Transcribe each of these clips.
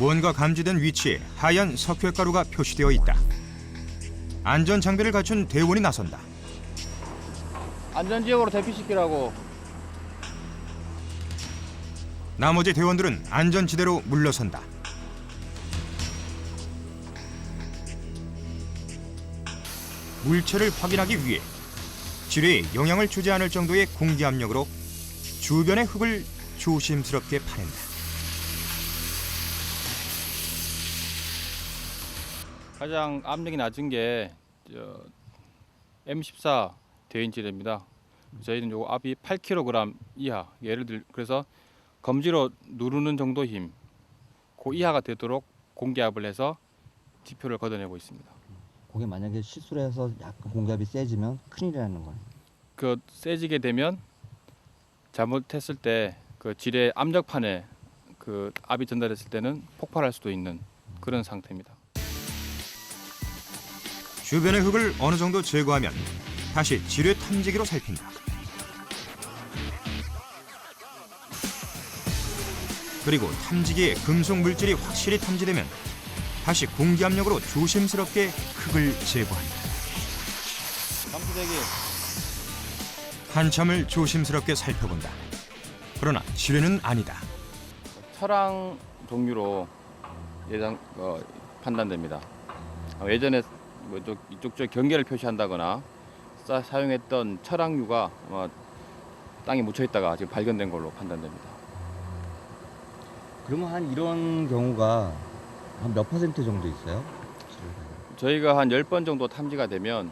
무언가 감지된 위치에 하얀 석회가루가 표시되어 있다. 안전 장비를 갖춘 대원이 나선다. 안전지역으로 대피시키라고. 나머지 대원들은 안전지대로 물러선다. 물체를 확인하기 위해 지뢰에 영향을 주지 않을 정도의 공기 압력으로 주변의 흙을 조심스럽게 파낸다. 가장 압력이 낮은 게 M14 대인지대입니다. 저희는 요 압이 8kg 이하, 예를 들어 그래서 검지로 누르는 정도 힘, 그 이하가 되도록 공기압을 해서 지표를 걷어내고 있습니다. 그게 만약에 실수를 해서 약간 공기압이 세지면 큰일이라는 거예요. 그 세지게 되면 잘못했을 때 그 지뢰 압력판에 그 압이 전달했을 때는 폭발할 수도 있는 그런 상태입니다. 주변의 흙을 어느 정도 제거하면 다시 지뢰 탐지기로 살핀다. 그리고 탐지기에 금속 물질이 확실히 탐지되면 다시 공기 압력으로 조심스럽게 흙을 제거한다. 감시대기. 한참을 조심스럽게 살펴본다. 그러나 지뢰는 아니다. 철왕 종류로 판단됩니다. 예전에 이쪽 경계를 표시한다거나 사용했던 철왕류가 땅에 묻혀 있다가 지금 발견된 걸로 판단됩니다. 그러면 한 이런 경우가 한 몇 퍼센트 정도 있어요? 저희가 한 10번 정도 탐지가 되면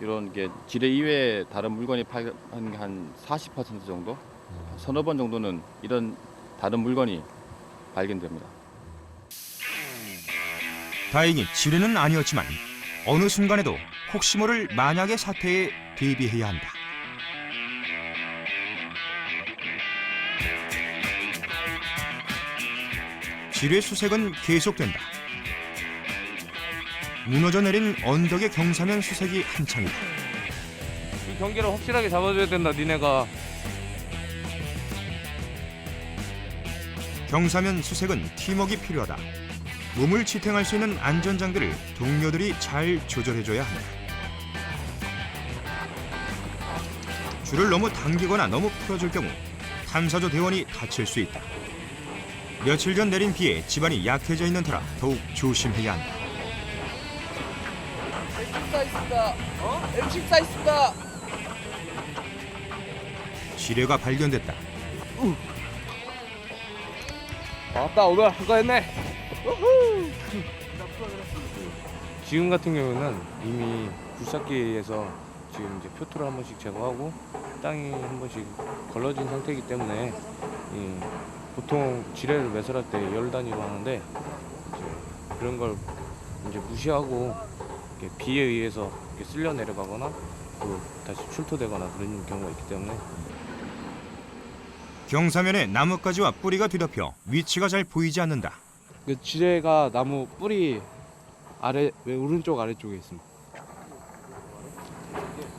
이런 게 지뢰 이외에 다른 물건이 한 40% 정도, 서너 번 정도는 이런 다른 물건이 발견됩니다. 다행히 지뢰는 아니었지만 어느 순간에도 혹시 모를 만약의 사태에 대비해야 한다. 지뢰 수색은 계속된다. 무너져 내린 언덕의 경사면 수색이 한창이다. 이 경계를 확실하게 잡아줘야 된다, 니네가. 경사면 수색은 팀워크가 필요하다. 몸을 지탱할 수 있는 안전장비를 동료들이 잘 조절해줘야 한다. 줄을 너무 당기거나 너무 풀어줄 경우 탐사조 대원이 다칠 수 있다. 며칠 전 내린 비에 집안이 약해져 있는 터라 더욱 조심해야 한다. M14 있습니다. M14 있습니다. 지뢰가 발견됐다. 아따, 오늘 수고했네. 지금 같은 경우는 이미 굴삭기에서 지금 이제 표토를 한 번씩 제거하고 땅이 한 번씩 걸러진 상태이기 때문에 보통 지뢰를 매설할 때 열 단위로 하는데 이제 그런 걸 이제 무시하고 이렇게 비에 의해서 이렇게 쓸려 내려가거나 또 다시 출토되거나 그런 경우가 있기 때문에 경사면에 나뭇가지와 뿌리가 뒤덮여 위치가 잘 보이지 않는다. 그 지뢰가 나무 뿌리 아래 오른쪽 아래쪽에 있습니다.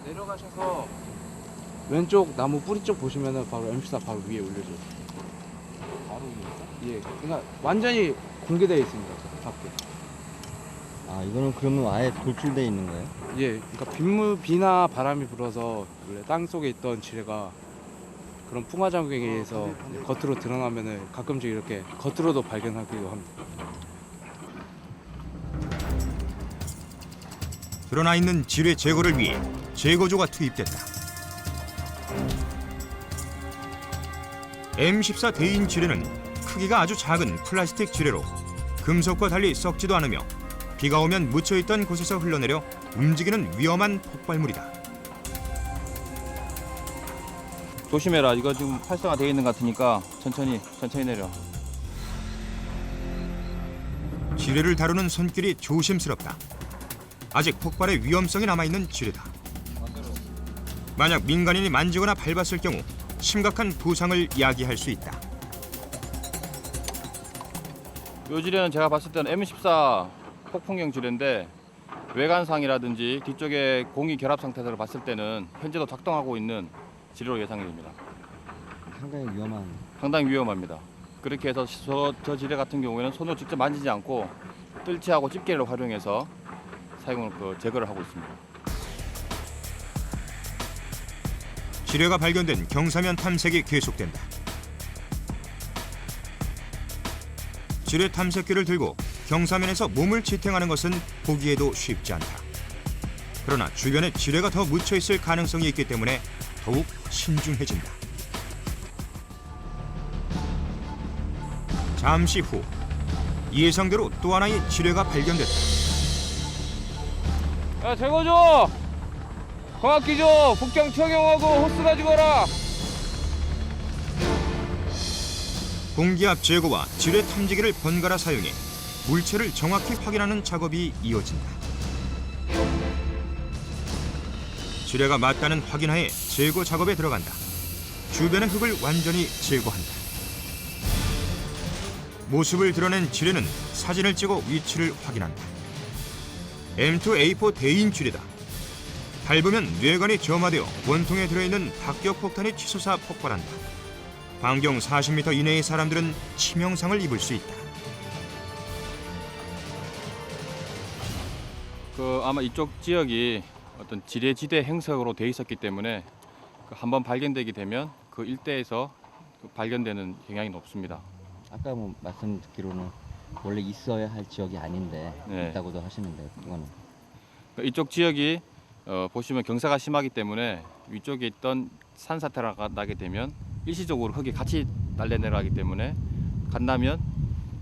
내려가셔서 왼쪽 나무 뿌리 쪽 보시면은 바로 M14 바로 위에 올려줘요. 바로 위에? 예, 그러니까 완전히 공개되어 있습니다. 밖에. 아, 이거는 그러면 아예 돌출돼 있는 거예요? 예, 그러니까 비나 바람이 불어서 원래 땅 속에 있던 지뢰가 그런 풍화작용에 의해서 겉으로 드러나면은 가끔씩 이렇게 겉으로도 발견하기도 합니다. 드러나 있는 지뢰 제거를 위해 제거조가 투입됐다. M14 대인 지뢰는 크기가 아주 작은 플라스틱 지뢰로 금속과 달리 썩지도 않으며 비가 오면 묻혀있던 곳에서 흘러내려 움직이는 위험한 폭발물이다. 조심해라. 이거 지금 활성화되어 있는 것 같으니까 천천히 내려. 지뢰를 다루는 손길이 조심스럽다. 아직 폭발의 위험성이 남아있는 지뢰다. 만약 민간인이 만지거나 밟았을 경우 심각한 부상을 야기할 수 있다. 요 지뢰는 제가 봤을 때는 M14 폭풍경 지뢰인데 외관상이라든지 뒤쪽에 공기 결합 상태를 봤을 때는 현재도 작동하고 있는 지뢰로 예상됩니다. 상당히 위험한. 상당히 위험합니다. 그렇게 해서 저 지뢰 같은 경우에는 손으로 직접 만지지 않고 뜰채하고 집게를 활용해서 제거를 하고 있습니다. 지뢰가 발견된 경사면 탐색이 계속된다. 지뢰 탐색기를 들고 경사면에서 몸을 지탱하는 것은 보기에도 쉽지 않다. 그러나 주변에 지뢰가 더 묻혀 있을 가능성이 있기 때문에 더욱 신중해진다. 잠시 후 예상대로 또 하나의 지뢰가 발견됐다. 야, 제거 줘! 광학기 줘! 복장 착용하고 호스 가지고 와라! 공기압 제거와 지뢰 탐지기를 번갈아 사용해 물체를 정확히 확인하는 작업이 이어진다. 지뢰가 맞다는 확인하에 제거 작업에 들어간다. 주변의 흙을 완전히 제거한다. 모습을 드러낸 지뢰는 사진을 찍어 위치를 확인한다. M2A4 대인 지뢰다. 밟으면 뇌관이 점화되어 원통에 들어있는 박격폭탄이 치솟아 폭발한다. 반경 40m 이내의 사람들은 치명상을 입을 수 있다. 아마 이쪽 지역이 어떤 지뢰지대 행성으로 돼 있었기 때문에 한번 발견되게 되면 그 일대에서 발견되는 경향이 높습니다. 아까 뭐 말씀 듣기로는 원래 있어야 할 지역이 아닌데 네. 있다고도 하시는데 그거는 이쪽 지역이 보시면 경사가 심하기 때문에 위쪽에 있던 산사태가 나게 되면 일시적으로 흙이 같이 날려 내려가기 때문에 간다면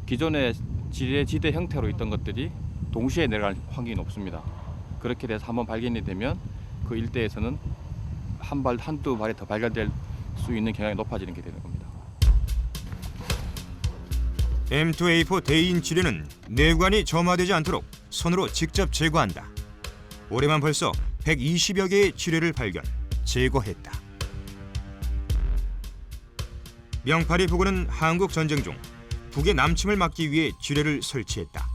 기존의 지뢰지대 형태로 있던 것들이 동시에 내려갈 확률이 높습니다. 그렇게 돼서 한번 발견이 되면 그 일대에서는 한두 발이 더 발견될 수 있는 경향이 높아지는 게 되는 겁니다. M2A4 대인 지뢰는 뇌관이 점화되지 않도록 손으로 직접 제거한다. 올해만 벌써 120여 개의 지뢰를 발견, 제거했다. 명파리 부근은 한국 전쟁 중 북의 남침을 막기 위해 지뢰를 설치했다.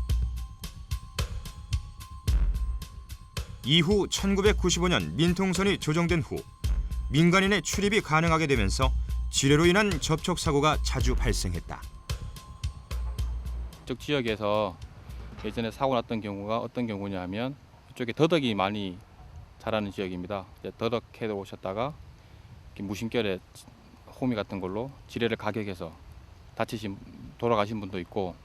이후 1995년 민통선이 조정된 후 민간인의 출입이 가능하게 되면서 지뢰로 인한 접촉 사고가 자주 발생했다. 이쪽 지역에서 예전에 사고 났던 경우가 어떤 경우냐 하면 이쪽에 더덕이 많이 자라는 지역입니다. 이제 더덕 캐러 오셨다가 무심결에 호미 같은 걸로 지뢰를 가격해서 돌아가신 분도 있고,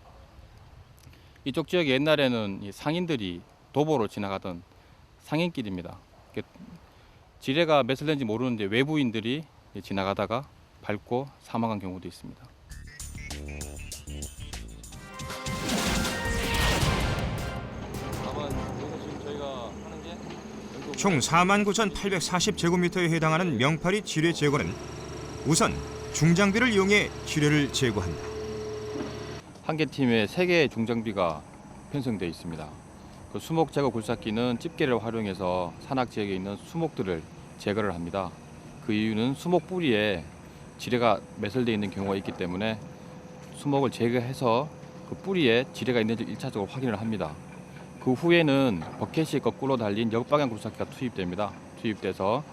이쪽 지역에 옛날에는 이 상인들이 도보로 지나가던 상인길입니다. 지뢰가 몇을 낸지 모르는데 외부인들이 지나가다가 밟고 사망한 경우도 있습니다. 총 49,840제곱미터에 해당하는 명파리 지뢰 제거는 우선 중장비를 이용해 지뢰를 제거한다. 한 개 팀에 3개의 중장비가 편성되어 있습니다. 그 수목 제거 굴삭기는 집게를 활용해서 산악 지역에 있는 수목들을 제거를 합니다. 그 이유는 수목 뿌리에 지뢰가 매설되어 있는 경우가 있기 때문에 수목을 제거해서 그 뿌리에 지뢰가 있는지 1차적으로 확인을 합니다. 그 후에는 버켓이 거꾸로 달린 역방향 굴삭기가 투입돼서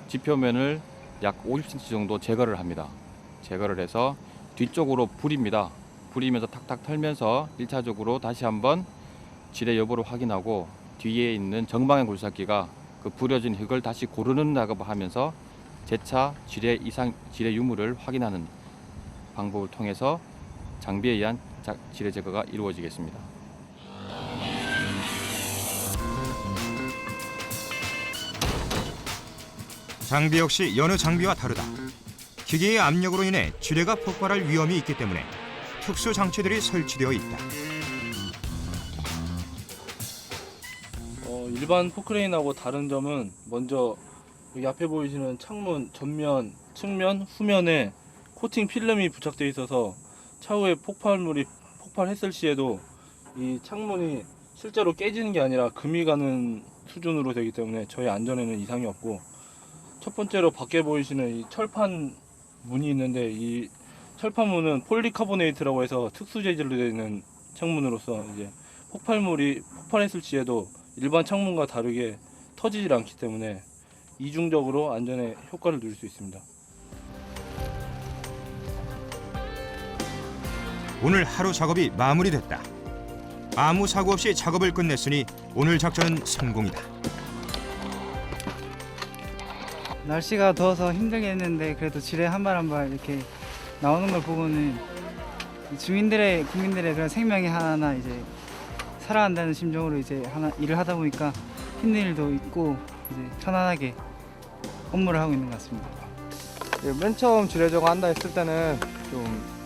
지표면을 약 50cm 정도 제거를 합니다. 제거를 해서 뒤쪽으로 부립니다. 부리면서 탁탁 털면서 1차적으로 다시 한번 지뢰 여부를 확인하고 뒤에 있는 정방향 굴삭기가 그 부려진 흙을 다시 고르는 작업을 하면서 재차 지뢰 유무를 확인하는 방법을 통해서 장비에 의한 지뢰 제거가 이루어지겠습니다. 장비 역시 여느 장비와 다르다. 기계의 압력으로 인해 지뢰가 폭발할 위험이 있기 때문에 특수 장치들이 설치되어 있다. 일반 포크레인하고 다른 점은 먼저 여기 앞에 보이시는 창문 전면, 측면, 후면에 코팅 필름이 부착되어 있어서 차후에 폭발물이 폭발했을 시에도 이 창문이 실제로 깨지는 게 아니라 금이 가는 수준으로 되기 때문에 저희 안전에는 이상이 없고, 첫 번째로 밖에 보이시는 이 철판 문이 있는데 이 철판 문은 폴리카보네이트라고 해서 특수 재질로 되어 있는 창문으로서 이제 폭발물이 폭발했을 시에도 일반 창문과 다르게 터지질 않기 때문에 이중적으로 안전에 효과를 누릴 수 있습니다. 오늘 하루 작업이 마무리됐다. 아무 사고 없이 작업을 끝냈으니 오늘 작전은 성공이다. 날씨가 더워서 힘들게 했는데 그래도 지뢰 한 발 한 발 이렇게 나오는 걸 보고는 국민들의 그런 생명이 하나하나 이제 살아간다는 심정으로 이제 일을 하다 보니까 힘든 일도 있고 이제 편안하게 업무를 하고 있는 것 같습니다. 맨 처음 지뢰 제거한다 했을 때는 좀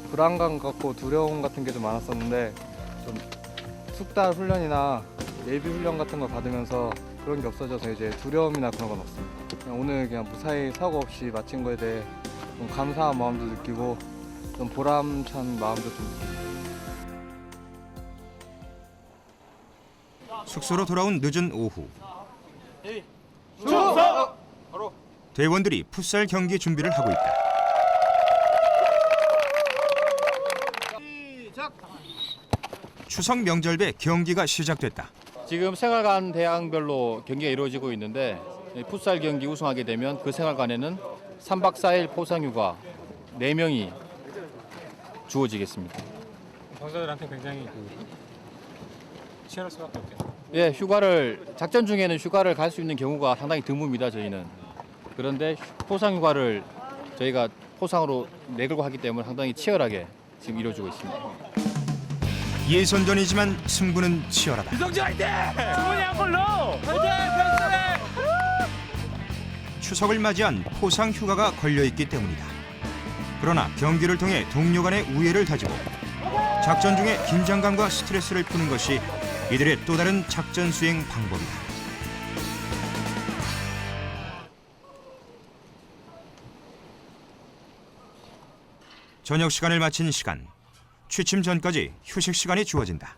불안감 같고 두려움 같은 게 좀 많았었는데 좀 숙달 훈련이나 예비 훈련 같은 걸 받으면서 그런 게 없어져서 이제 두려움이나 그런 건 없습니다. 그냥 오늘 그냥 무사히 사고 없이 마친 거에 대해 좀 감사한 마음도 느끼고 좀 보람찬 마음도 좀 느낍니다. 숙소로 돌아온 늦은 오후. 대원들이 풋살 경기 준비를 하고 있다. 추석 명절배 경기가 시작됐다. 지금 생활관 대항별로 경기가 이루어지고 있는데 풋살 경기 우승하게 되면 그 생활관에는 3박 4일 포상휴가 4명이 주어지겠습니다. 선수들한테 굉장히 치열할 수밖에 없겠네요. 예, 작전 중에는 휴가를 갈 수 있는 경우가 상당히 드뭅니다. 저희는. 그런데 포상휴가를 저희가 포상으로 내걸고 하기 때문에 상당히 치열하게 지금 이루어지고 있습니다. 예선전이지만 승부는 치열하다. 추석을 맞이한 포상 휴가가 걸려 있기 때문이다. 그러나 경기를 통해 동료 간의 우애를 다지고 작전 중에 긴장감과 스트레스를 푸는 것이 이들의 또 다른 작전 수행 방법이다. 저녁 시간을 마친 시간. 취침 전까지 휴식 시간이 주어진다.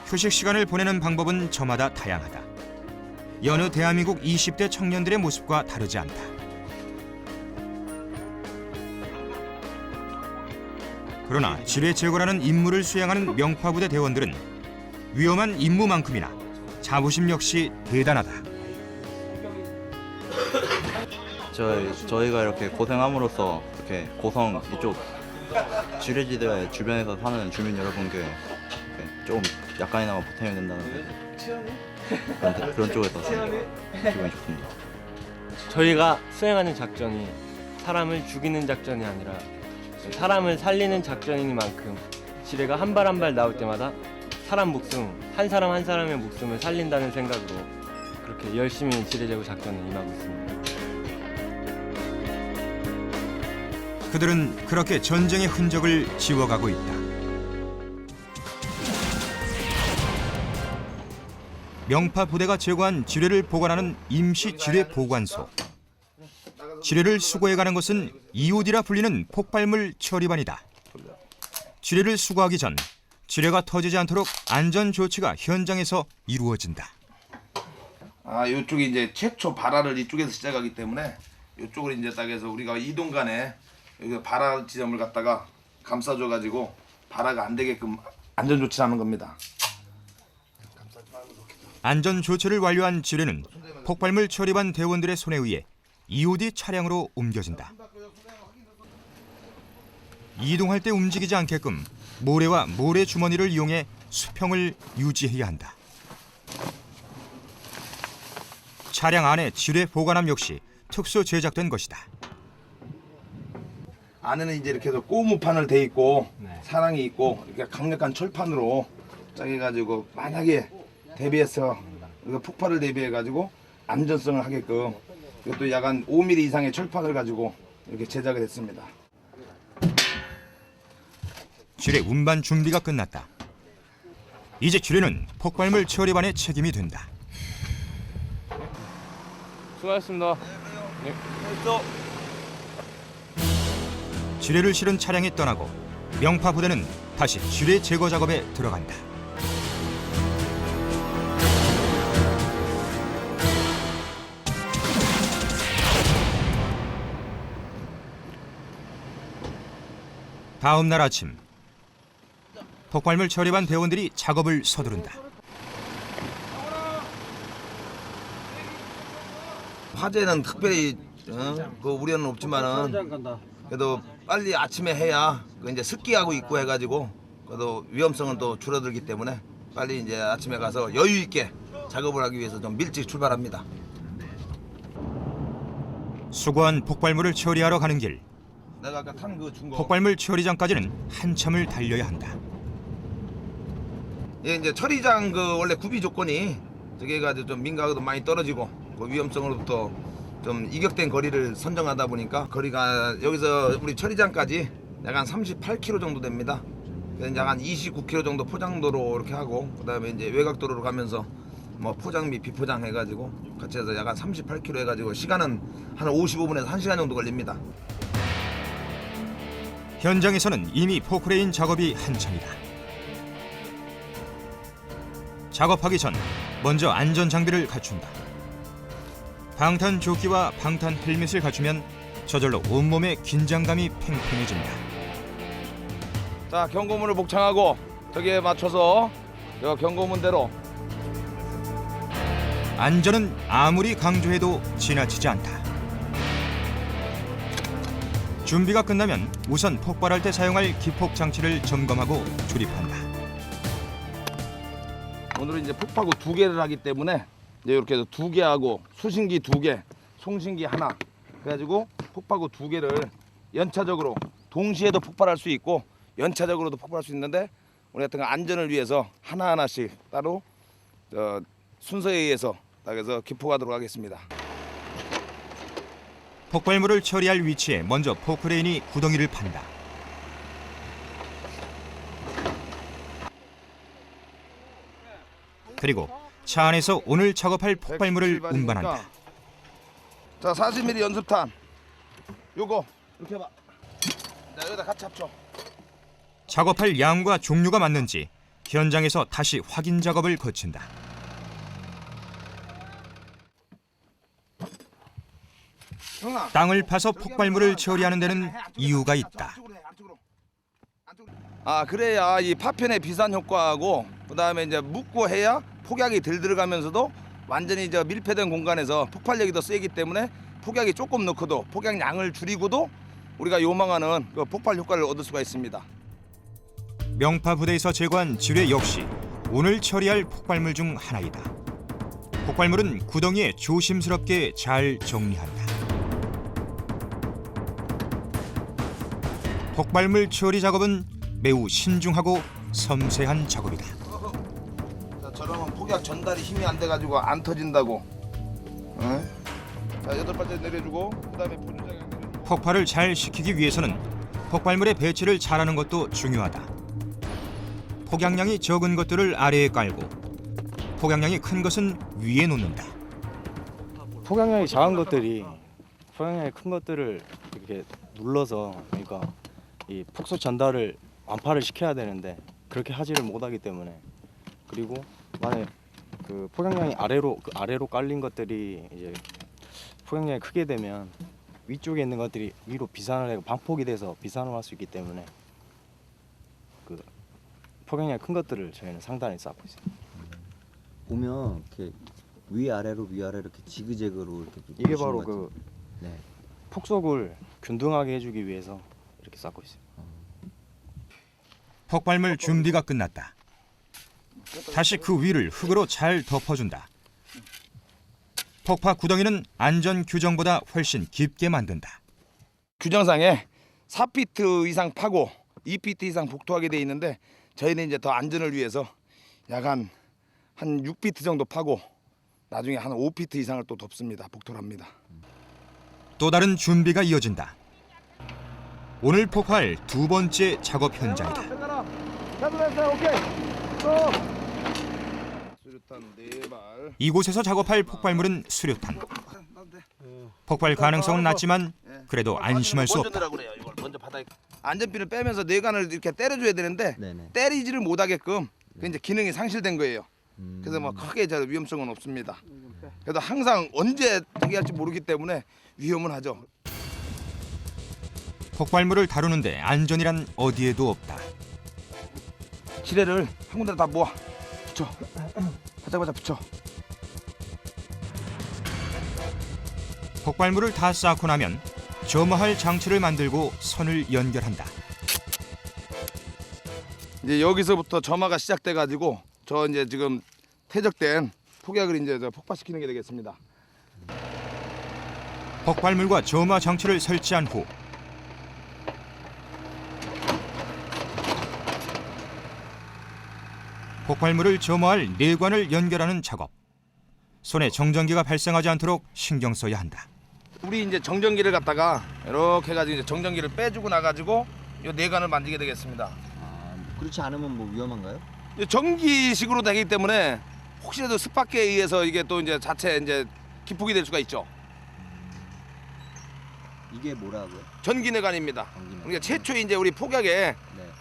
휴식 시간을 보내는 방법은 저마다 다양하다. 여느 대한민국 20대 청년들의 모습과 다르지 않다. 그러나 지뢰 제거라는 임무를 수행하는 명파부대 대원들은 위험한 임무만큼이나 자부심 역시 대단하다. 저희가 이렇게 고생함으로써 이렇게 고성 이쪽 지뢰지대 주변에서 사는 주민 여러분께 조금 약간이나마 보탬이 된다는 그런 쪽에서 기분이 좋습니다. 저희가 수행하는 작전이 사람을 죽이는 작전이 아니라 사람을 살리는 작전이니만큼 지뢰가 한 발 한 발 나올 때마다 사람 목숨, 한 사람 한 사람의 목숨을 살린다는 생각으로 그렇게 열심히 지뢰 제거 작전을 임하고 있습니다. 그들은 그렇게 전쟁의 흔적을 지워가고 있다. 명파 부대가 제거한 지뢰를 보관하는 임시 지뢰 보관소. 지뢰를 수거해가는 것은 EOD라 불리는 폭발물 처리반이다. 지뢰를 수거하기 전 지뢰가 터지지 않도록 안전 조치가 현장에서 이루어진다. 이쪽이 이제 최초 발화를 이쪽에서 시작하기 때문에 이쪽을 이제 딱 해서 우리가 이동간에 여기 발화 지점을 갖다가 감싸줘 가지고 발화가 안 되게끔 안전 조치를 하는 겁니다. 안전 조치를 완료한 지뢰는 폭발물 처리반 대원들의 손에 의해 EOD 차량으로 옮겨진다. 이동할 때 움직이지 않게끔 모래와 모래 주머니를 이용해 수평을 유지해야 한다. 차량 안에 지뢰 보관함 역시 특수 제작된 것이다. 안에는 이제 이렇게 해서 고무판을 돼 있고 사랑이 있고 이렇게 강력한 철판으로 짜게 가지고 만약에 대비해서 우리가 폭발을 대비해 가지고 안전성을 하게끔 이것도 약 한 5mm 이상의 철판을 가지고 이렇게 제작을 했습니다. 지뢰 운반 준비가 끝났다. 이제 지뢰는 폭발물 처리반의 책임이 된다. 수고하셨습니다. 네. 지뢰를 실은 차량이 떠나고 명파 부대는 다시 지뢰 제거 작업에 들어간다. 다음 날 아침 폭발물 처리반 대원들이 작업을 서두른다. 화재는 특별히 그 우려는 없지만은 그래도 빨리 아침에 해야 그 이제 습기하고 있고 해가지고 그래도 위험성은 또 줄어들기 때문에 빨리 이제 아침에 가서 여유 있게 작업을 하기 위해서 좀 일찍 출발합니다. 수거한 폭발물을 처리하러 가는 길. 내가 아까 탄 그 준 거. 폭발물 처리장까지는 한참을 달려야 한다. 예, 이제 처리장 그 원래 구비 조건이 저기 해가지고 좀 민가도 많이 떨어지고 그 위험성으로부터 좀 이격된 거리를 선정하다 보니까 거리가 여기서 우리 처리장까지 약 한 38km 정도 됩니다. 그래서 약 한 29km 정도 포장도로 이렇게 하고 그다음에 이제 외곽도로로 가면서 뭐 포장 및 비포장 해가지고 같이 해서 약 한 38km 해가지고 시간은 한 55분에서 1시간 정도 걸립니다. 현장에서는 이미 포크레인 작업이 한창이다. 작업하기 전 먼저 안전 장비를 갖춘다. 방탄 조끼와 방탄 헬멧을 갖추면 저절로 온몸에 긴장감이 팽팽해진다. 자, 경고문을 복창하고 저기에 맞춰서 저 경고문대로. 안전은 아무리 강조해도 지나치지 않다. 준비가 끝나면 우선 폭발할 때 사용할 기폭 장치를 점검하고 조립한다. 오늘은 이제 폭파구 2개를 하기 때문에 이제 이렇게 해서 2개 하고 수신기 2개, 송신기 하나 그래가지고 폭파구 2개를 연차적으로 동시에도 폭발할 수 있고 연차적으로도 폭발할 수 있는데 우리 같은 거 안전을 위해서 하나하나씩 따로 순서에 의해서 딱 해서 기폭하도록 하겠습니다. 폭발물을 처리할 위치에 먼저 포크레인이 구덩이를 판다. 그리고 차 안에서 오늘 작업할 폭발물을 운반한다. 자, 40mm 연습탄 요거 이렇게 해봐. 자, 여기다 같이 합쳐. 작업할 양과 종류가 맞는지 현장에서 다시 확인 작업을 거친다. 땅을 파서 폭발물을 처리하는 데는 이유가 있다. 아, 그래야 이 파편의 비산 효과하고 그다음에 이제 묻고 해야 폭약이 덜 들어가면서도 완전히 저 밀폐된 공간에서 폭발력이 더 세기 때문에 폭약이 조금 넣고도 폭약 양을 줄이고도 우리가 요망하는 그 폭발 효과를 얻을 수가 있습니다. 명파 부대에서 제거한 지뢰 역시 오늘 처리할 폭발물 중 하나이다. 폭발물은 구덩이에 조심스럽게 잘 정리한다. 폭발물 처리 작업은 매우 신중하고 섬세한 작업이다. 자, 저러면 폭약 전달이 힘이 안 돼가지고 안 터진다고. 자, 8발째 내려주고 그다음에 보조장에 내려주고. 폭발을 잘 시키기 위해서는 폭발물의 배치를 잘하는 것도 중요하다. 폭약량이 적은 것들을 아래에 깔고 폭약량이 큰 것은 위에 놓는다. 폭약량이 작은 것들이 폭약량이 큰 것들을 이렇게 눌러서 그러니까 이 폭소 전달을 완파를 시켜야 되는데 그렇게 하지를 못하기 때문에 그리고 만약 그 폭약량이 아래로 깔린 것들이 이제 폭약량이 크게 되면 위쪽에 있는 것들이 위로 비산을 하고 방폭이 돼서 비산을 할 수 있기 때문에 그 폭약량이 큰 것들을 저희는 상단에 쌓고 있습니다. 보면 이렇게 위아래로 이렇게 지그재그로 이렇게 이게 바로 것 그 네. 폭속을 균등하게 해주기 위해서 이렇게 쌓고 있습니다. 폭발물 준비가 끝났다. 다시 그 위를 흙으로 잘 덮어준다. 폭파 구덩이는 안전 규정보다 훨씬 깊게 만든다. 규정상에 4피트 이상 파고 2피트 이상 복토하게 돼 있는데 저희는 이제 더 안전을 위해서 약 한 6피트 정도 파고 나중에 한 5피트 이상을 또 덮습니다. 복토를 합니다. 또 다른 준비가 이어진다. 오늘 폭발 두 번째 작업 현장이다. 수류탄 4발. 이곳에서 작업할 폭발물은 수류탄. 폭발 가능성은 낮지만 그래도 안심할 수 없다. 이걸 먼저 바닥에 안전핀을 빼면서 뇌관을 이렇게 때려줘야 되는데 네네. 때리지를 못하게끔 그 이제 기능이 상실된 거예요. 그래서 뭐 크게 저 위험성은 없습니다. 그래도 항상 언제 포기할지 모르기 때문에 위험은 하죠. 폭발물을 다루는데 안전이란 어디에도 없다. 지뢰를 한 군데 다 모아 붙여 바짝바짝 붙여. 폭발물을 다 쌓고 나면 점화할 장치를 만들고 선을 연결한다. 이제 여기서부터 점화가 시작돼 가지고 저 이제 지금 퇴적된 폭약을 이제 폭파시키는 게 되겠습니다. 폭발물과 점화 장치를 설치한 후 폭발물을 점화할 내관을 연결하는 작업. 손에 정전기가 발생하지 않도록 신경 써야 한다. 우리 이제 정전기를 갖다가 이렇게 해가지고 이제 정전기를 빼주고 나가지고 이 내관을 만들게 되겠습니다. 그렇지 않으면 뭐 위험한가요? 이제 전기식으로 되기 때문에 혹시라도 습박에 의해서 이게 또 이제 자체 이제 기폭이 될 수가 있죠. 이게 뭐라고요? 전기 내관입니다. 그러니까 최초 이제 우리 폭약에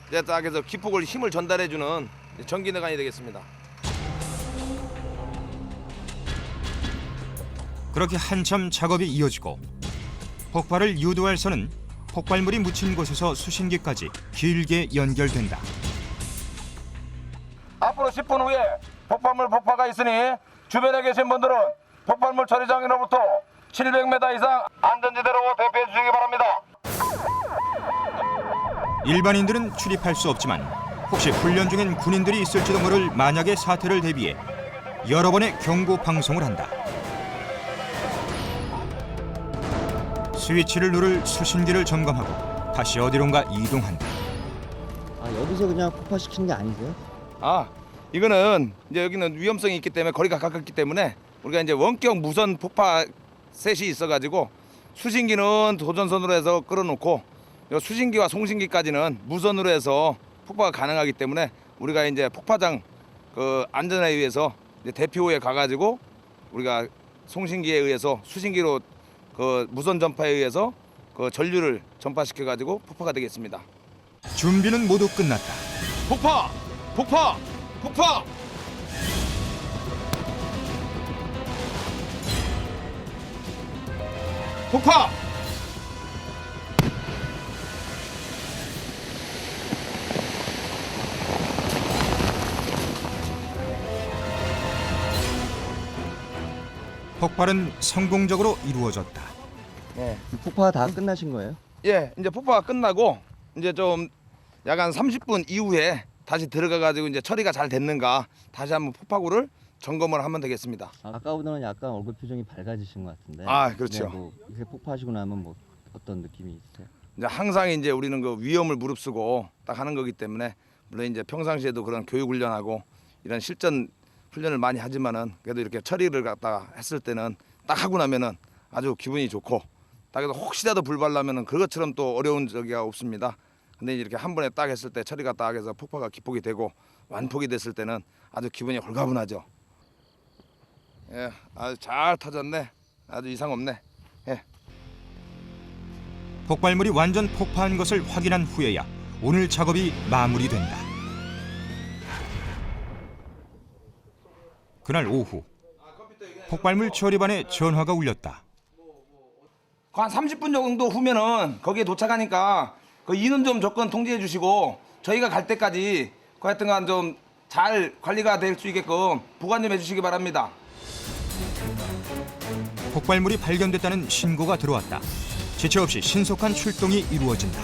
이제 딱 해서 기폭을 힘을 전달해주는 전기 내관이 되겠습니다. 그렇게 한참 작업이 이어지고 폭발을 유도할 선은 폭발물이 묻힌 곳에서 수신기까지 길게 연결된다. 앞으로 10분 후에 폭발물 폭파가 있으니 주변에 계신 분들은 폭발물 처리장으로부터 700m 이상 안전지대로 대피해 주시기 바랍니다. 일반인들은 출입할 수 없지만 혹시 훈련 중인 군인들이 있을지도 모를 만약의 사태를 대비해 여러 번의 경고 방송을 한다. 스위치를 누를 수신기를 점검하고 다시 어디론가 이동한다. 여기서 그냥 폭파시키는 게 아니세요? 이거는 이제 여기는 위험성이 있기 때문에 거리가 가깝기 때문에 우리가 이제 원격 무선 폭파 셋이 있어가지고 수신기는 도전선으로 해서 끌어놓고 수신기와 송신기까지는 무선으로 해서 폭파가 가능하기 때문에 우리가 이제 폭파장 그 안전에 의해서 이제 대피호에 가가지고 우리가 송신기에 의해서 수신기로 그 무선 전파에 의해서 그 전류를 전파시켜가지고 폭파가 되겠습니다. 준비는 모두 끝났다. 폭파! 폭파! 폭파! 폭파! 폭발은 성공적으로 이루어졌다. 폭파가 다 끝나신 거예요? 예, 이제 폭파가 끝나고 이제 좀 약간 30분 이후에 다시 들어가 가지고 이제 처리가 잘 됐는가 다시 한번 폭파구를 점검을 하면 되겠습니다. 아까보다는 약간 얼굴 표정이 밝아지신 것 같은데. 그렇죠. 뭐 이렇게 폭파하시고 나면 뭐 어떤 느낌이 있으세요? 이제 항상 이제 우리는 그 위험을 무릅쓰고 딱 하는 거기 때문에 물론 이제 평상시에도 그런 교육 훈련하고 이런 실전 훈련을 많이 하지만은 그래도 이렇게 처리를 갖다가 했을 때는 딱 하고 나면은 아주 기분이 좋고 딱 해서 혹시라도 불발나면은 그것처럼 또 어려운 적이가 없습니다. 근데 이렇게 한 번에 딱 했을 때 처리가 딱 해서 폭파가 기폭이 되고 완폭이 됐을 때는 아주 기분이 홀가분하죠. 예, 아주 잘 터졌네. 아주 이상 없네. 예. 폭발물이 완전 폭파한 것을 확인한 후에야 오늘 작업이 마무리된다. 그날 오후 폭발물 처리반에 전화가 울렸다. 한 30분 정도 후면은 거기에 도착하니까 그 인원 좀 조건 통지해 주시고 저희가 갈 때까지 그 하여튼간 좀 잘 관리가 될 수 있게끔 보관 좀 해주시기 바랍니다. 폭발물이 발견됐다는 신고가 들어왔다. 지체 없이 신속한 출동이 이루어진다.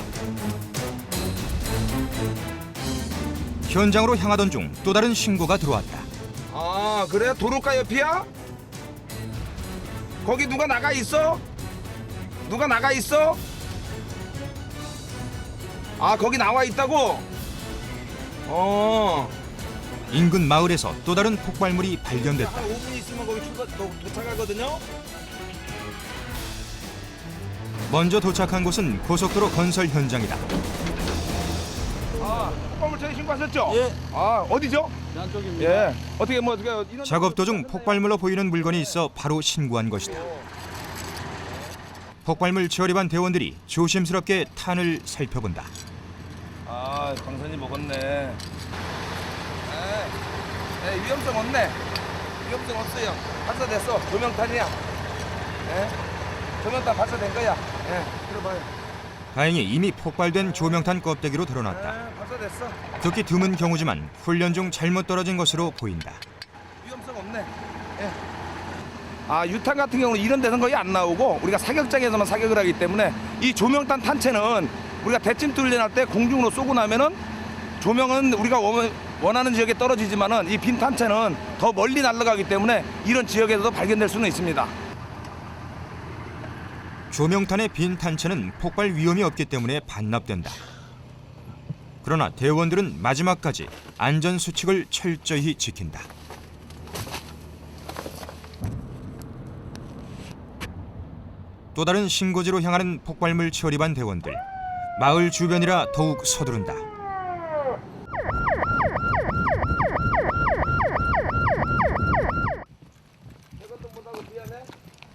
현장으로 향하던 중 또 다른 신고가 들어왔다. 그래? 도로가 옆이야? 거기 누가 나가 있어? 누가 나가 있어? 거기 나와 있다고? 인근 마을에서 또 다른 폭발물이 발견됐다. 5분 있으면 거기 도착하거든요? 먼저 도착한 곳은 고속도로 건설 현장이다. 폭발물 처리 신고하셨죠? 예. 어디죠? 안쪽입니다. 예. 어떻게 작업 도중 폭발물로 보이는 물건이 있어 바로 신고한 것이다. 폭발물 처리반 대원들이 조심스럽게 탄을 살펴본다. 광선이 먹었네. 위험성 없네. 위험성 없어요. 발사됐어. 조명탄이야. 조명탄 발사된 거야. 들어봐요. 다행히 이미 폭발된 조명탄 껍데기로 드러났다. 발사됐어. 극히 드문 경우지만 훈련 중 잘못 떨어진 것으로 보인다. 위험성 없네. 유탄 같은 경우는 이런 데서는 거의 안 나오고 우리가 사격장에서만 사격을 하기 때문에 이 조명탄 탄체는 우리가 대침투 훈련할 때 공중으로 쏘고 나면은 조명은 우리가 원하는 지역에 떨어지지만은 이 빈 탄체는 더 멀리 날아가기 때문에 이런 지역에서도 발견될 수는 있습니다. 조명탄의 빈 탄체는 폭발 위험이 없기 때문에 반납된다. 그러나 대원들은 마지막까지 안전 수칙을 철저히 지킨다. 또 다른 신고지로 향하는 폭발물 처리반 대원들. 마을 주변이라 더욱 서두른다.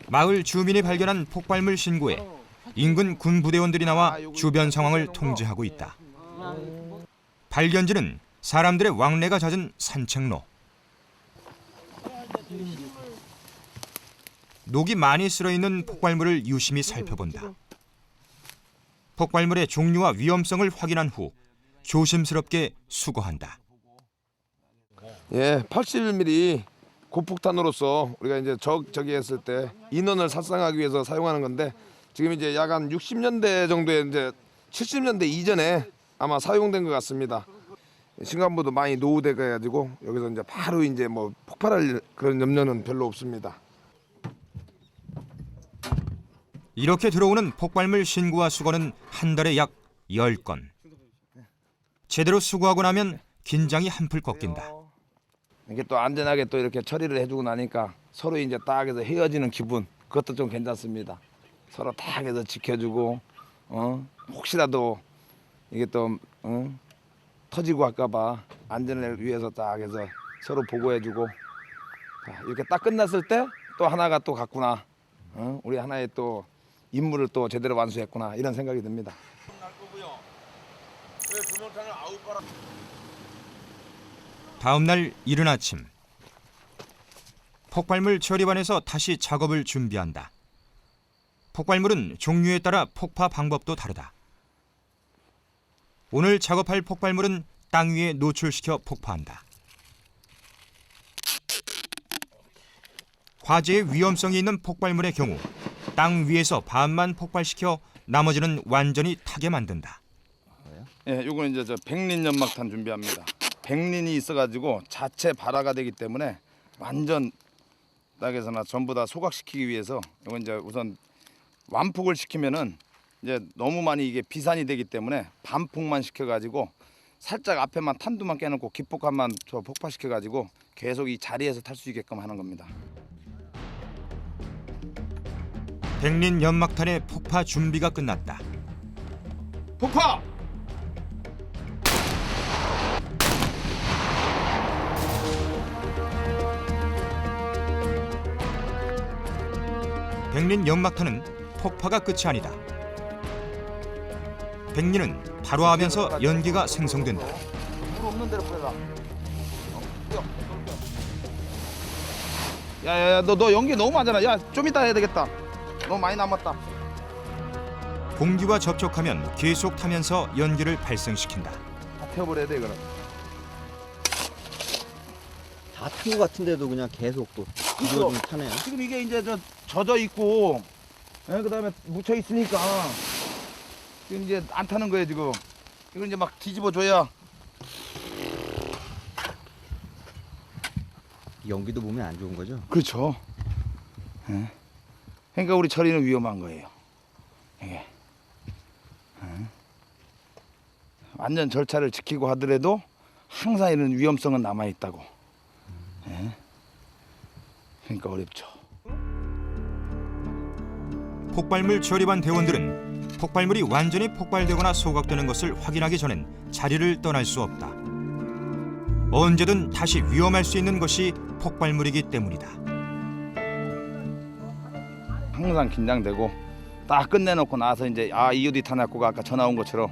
마을 주민이 발견한 폭발물 신고에 인근 군부대원들이 나와 주변 상황을 통제하고 있다. 발견지는 사람들의 왕래가 잦은 산책로. 녹이 많이 쓸어있는 폭발물을 유심히 살펴본다. 폭발물의 종류와 위험성을 확인한 후 조심스럽게 수거한다. 예, 81mm 고폭탄으로서 우리가 이제 저기 했을 때 인원을 살상하기 위해서 사용하는 건데 지금 이제 약 한 60년대 정도에 이제 70년대 이전에 아마 사용된 것 같습니다. 신관부도 많이 노후돼 가지고 여기서 이제 바로 이제 뭐 폭발할 그런 염려는 별로 없습니다. 이렇게 들어오는 폭발물 신고와 수거는 한 달에 약 10건. 제대로 수거하고 나면 긴장이 한풀 꺾인다. 이게 또 안전하게 또 이렇게 처리를 해주고 나니까 서로 이제 딱 해서 헤어지는 기분, 그것도 좀 괜찮습니다. 서로 딱 해서 지켜주고 혹시라도 이게 또 터지고 할까봐 안전을 위해서 딱 해서 서로 보고해주고 이렇게 딱 끝났을 때 또 하나가 또 갔구나. 우리 하나의 또 임무를 또 제대로 완수했구나 이런 생각이 듭니다. 다음 날 이른 아침. 폭발물 처리반에서 다시 작업을 준비한다. 폭발물은 종류에 따라 폭파 방법도 다르다. 오늘 작업할 폭발물은 땅 위에 노출시켜 폭파한다. 화재의 위험성이 있는 폭발물의 경우 땅 위에서 반만 폭발시켜 나머지는 완전히 타게 만든다. 예, 요거는 이제 저 백린 연막탄 준비합니다. 백린이 있어가지고 자체 발화가 되기 때문에 완전 땅에서나 전부 다 소각시키기 위해서 이건 이제 우선 완폭을 시키면은 이제 너무 많이 이게 비산이 되기 때문에 반폭만 시켜가지고 살짝 앞에만 탄두만 깨놓고 기폭함만 저 폭파시켜가지고 계속 이 자리에서 탈 수 있게끔 하는 겁니다. 백린 연막탄의 폭파 준비가 끝났다. 폭파! 백린 연막탄은 폭파가 끝이 아니다. 백린은 발화하면서 연기가 생성된다. 물 없는 데로 뿌려라. 야야야 너 연기 너무 많잖아. 야 좀 이따 해야 되겠다. 너무 많이 남았다. 공기와 접촉하면 계속 타면서 연기를 발생시킨다. 다 태워버려야 돼 그럼. 다 탄 것 같은데도 그냥 계속 또 이거 좀 타네요. 지금 이게 이제 젖어 있고 그다음에 묻혀 있으니까 지금 이제 안 타는 거예요 지금. 이걸 이제 막 뒤집어 줘야. 연기도 몸에 안 좋은 거죠? 그렇죠. 예. 그러니까 우리 처리는 위험한 거예요. 이게. 완전 절차를 지키고 하더라도 항상 이런 위험성은 남아 있다고. 예. 그러니까 어렵죠. 폭발물 처리반 대원들은 폭발물이 완전히 폭발되거나 소각되는 것을 확인하기 전엔 자리를 떠날 수 없다. 언제든 다시 위험할 수 있는 것이 폭발물이기 때문이다. 항상 긴장되고 딱 끝내놓고 나서 이제 EOD 탄약고가 아까 전화 온 것처럼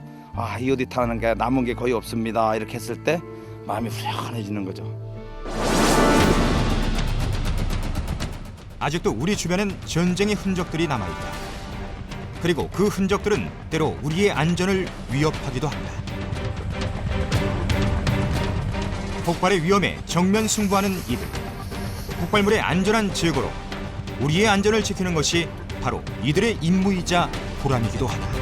EOD 타는 게 남은 게 거의 없습니다 이렇게 했을 때 마음이 후련해지는 거죠. 아직도 우리 주변엔 전쟁의 흔적들이 남아있다. 그리고 그 흔적들은 때로 우리의 안전을 위협하기도 한다. 폭발의 위험에 정면 승부하는 이들. 폭발물의 안전한 제거로 우리의 안전을 지키는 것이 바로 이들의 임무이자 보람이기도 하다.